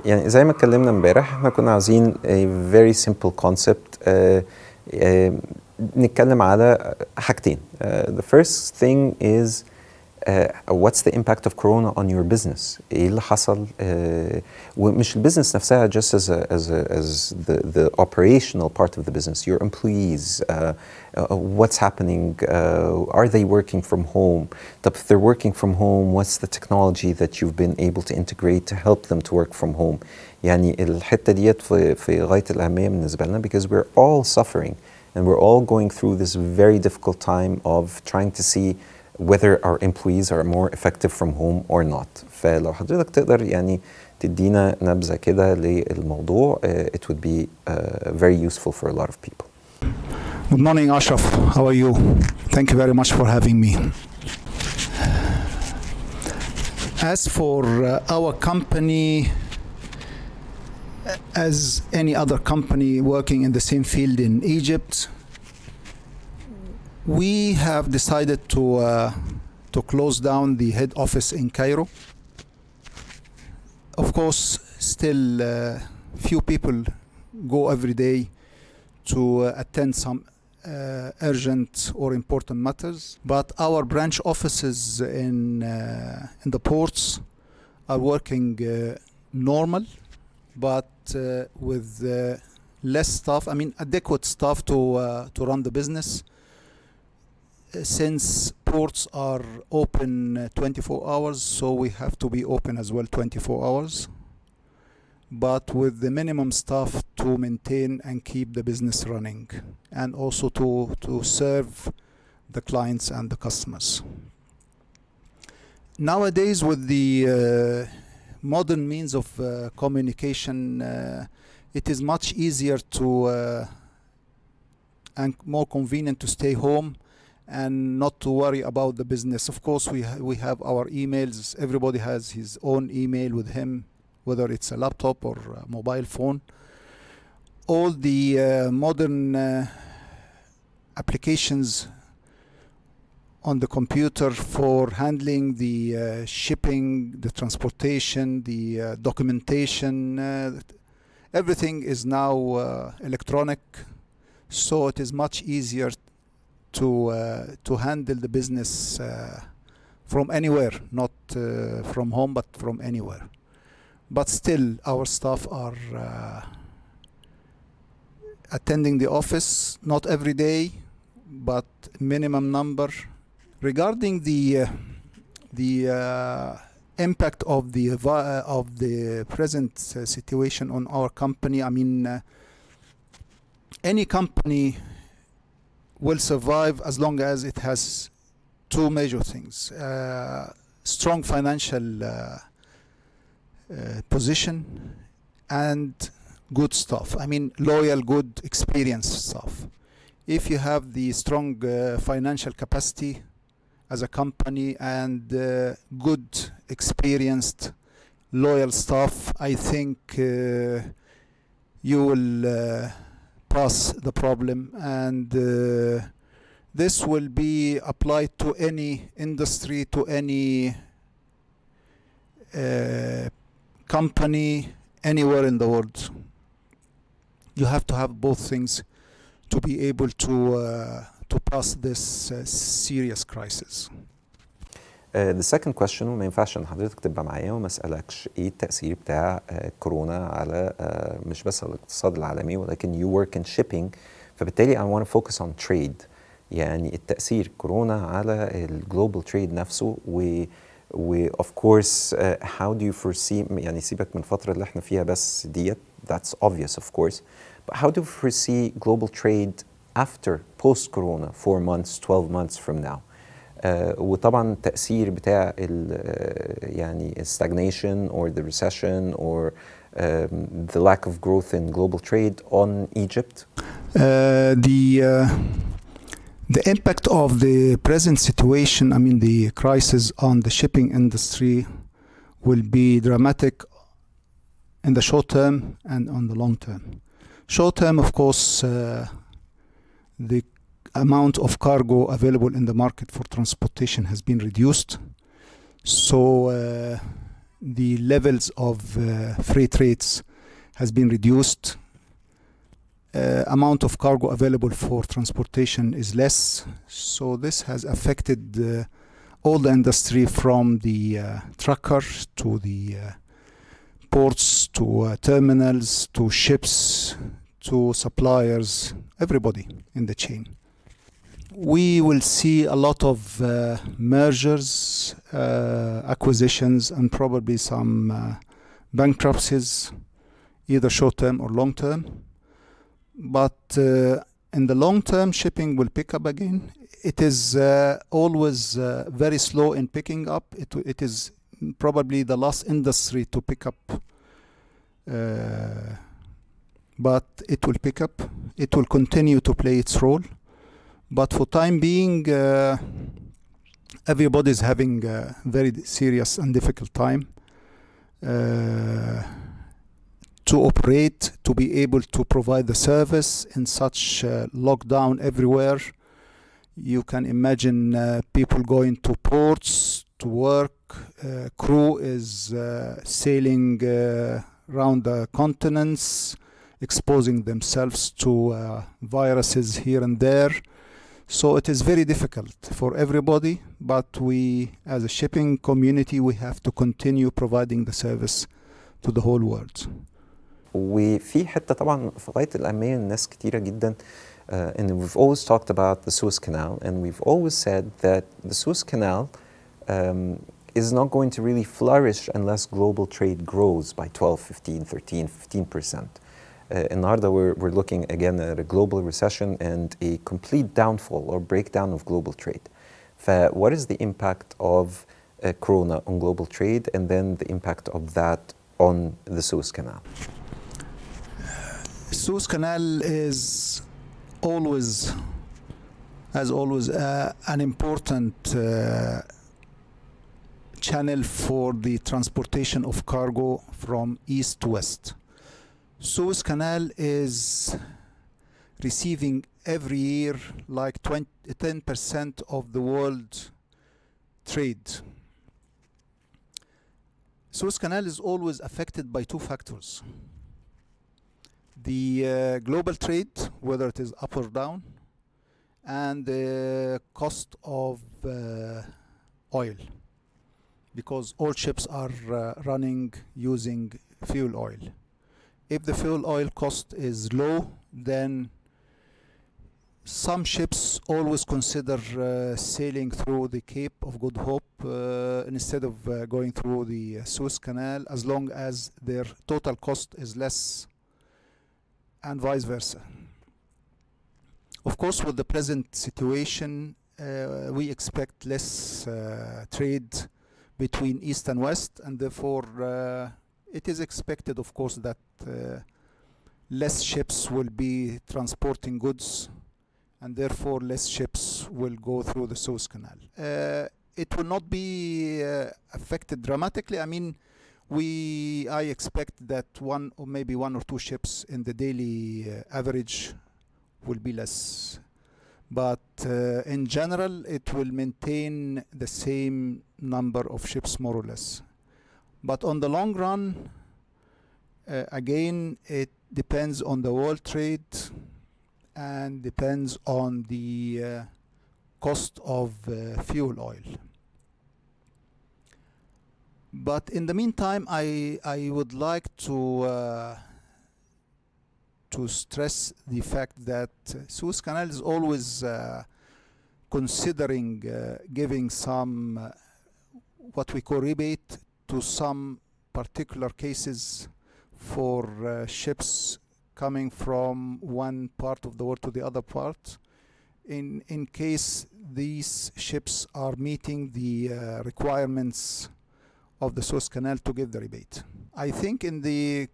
يعني زي ما اتكلمنا امبارح احنا كنا عاوزين a very simple concept نتكلم على حاجتين. The first thing is what's the impact of corona on your business؟ ايه اللي حصل؟ ومش البيزنس نفسها just as the operational part of the business, your employees, what's happening, are they working from home? طب if they're working from home, what's the technology that you've been able to integrate to help them to work from home؟ يعني الحتة ديت في غاية الأهمية بالنسبة لنا because we're all suffering and we're all going through this very difficult time of trying to see whether our employees are more effective from home or not. فلو حضرتك تقدر يعني تدينا نبذة كده للموضوع, it would be very useful for a lot of people. Good morning, Ashraf. How are you? Thank you very much for having me. As for our company, as any other company working in the same field in Egypt, we have decided to close down the head office in Cairo. Of course, still few people go every day to attend some urgent or important matters. But our branch offices in the ports are working normal, but with less staff. I mean, adequate staff to run the business. Since ports are open 24 hours, so we have to be open as well 24 hours, but with the minimum staff to maintain and keep the business running, and also to serve the clients and the customers. Nowadays, with the modern means of communication, it is much easier and more convenient to stay home and not to worry about the business. Of course, we have our emails. Everybody has his own email with him, whether it's a laptop or a mobile phone. All the modern applications on the computer for handling the shipping, the transportation, the documentation, everything is now electronic, so it is much easier to handle the business from anywhere, not from home, but from anywhere. But still, our staff are attending the office, not every day, but minimum number. Regarding the impact of the present situation on our company, I mean, any company will survive as long as it has two major things: strong financial position and good staff. I mean, loyal, good, experienced staff. If you have the strong financial capacity as a company and good, experienced, loyal staff, I think you will pass the problem, and this will be applied to any industry, to any company anywhere in the world. You have to have both things to be able to pass this serious crisis. The second question, وما ينفعش ان حضرتك تبقى معايا وما اسالكش ايه التاثير بتاع كورونا على مش بس الاقتصاد العالمي ولكن you work in shipping, فبالتالي I want to focus on trade. يعني التاثير كورونا على الجلوبال تريد نفسه و of course how do you foresee, يعني سيبك من الفتره اللي احنا فيها بس ديت, that's obvious of course, but how do you foresee global trade after post corona 4 months 12 months from now? وطبعا التأثير بتاع يعني stagnation or the recession or the lack of growth in global trade on Egypt? The impact of the present situation, I mean the crisis on the shipping industry, will be dramatic in the short term and on the long term. Short term, of course, the amount of cargo available in the market for transportation has been reduced. So the levels of freight rates has been reduced. Amount of cargo available for transportation is less, so this has affected all the industry, from the truckers to the ports to terminals to ships to suppliers, everybody in the chain. We will see a lot of mergers, acquisitions, and probably some bankruptcies, either short-term or long-term. But in the long term, shipping will pick up again. It is always very slow in picking up. It is probably the last industry to pick up, but it will pick up. It will continue to play its role. But for time being, everybody is having a very serious and difficult time to operate, to be able to provide the service in such lockdown everywhere. You can imagine people going to ports to work. Crew is sailing around the continents, exposing themselves to viruses here and there. So it is very difficult for everybody, but we, as a shipping community, we have to continue providing the service to the whole world. وفي حتة طبعا في غاية الأهمية لناس كتيرة جدا and we've always talked about the Suez Canal, and we've always said that the Suez Canal is not going to really flourish unless global trade grows by 12, 15, 13, 15%. النهارده we're looking again at a global recession and a complete downfall or breakdown of global trade. What is the impact of Corona on global trade, and then the impact of that on the Suez Canal? Suez Canal is always, as always, an important channel for the transportation of cargo from east to west. Suez Canal is receiving every year like 10% of the world trade. Suez Canal is always affected by two factors. The global trade, whether it is up or down, and the cost of oil, because all ships are running using fuel oil. If the fuel oil cost is low, then some ships always consider sailing through the Cape of Good Hope instead of going through the Suez Canal, as long as their total cost is less, and vice versa. Of course, with the present situation, we expect less trade between east and west, and therefore it is expected, of course, that less ships will be transporting goods, and therefore less ships will go through the Suez Canal. It will not be affected dramatically. I mean, I expect that one or two ships in the daily average will be less. But in general, it will maintain the same number of ships, more or less. But on the long run, again, it depends on the world trade and depends on the cost of fuel oil. But in the meantime, I would like to stress the fact that Suez Canal is always considering giving some what we call rebate to some particular cases for ships coming from one part of the world to the other part, in case these ships are meeting the requirements of the Suez Canal to give the rebate. I think in the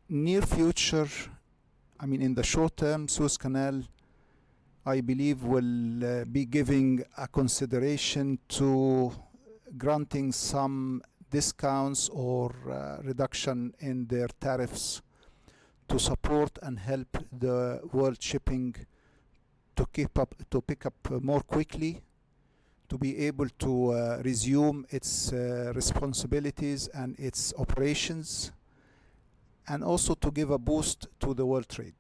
near future, I mean in the short term, Suez Canal, I believe, will be giving a consideration to granting some discounts or reduction in their tariffs to support and help the world shipping to pick up more quickly, to be able to resume its responsibilities and its operations, and also to give a boost to the world trade.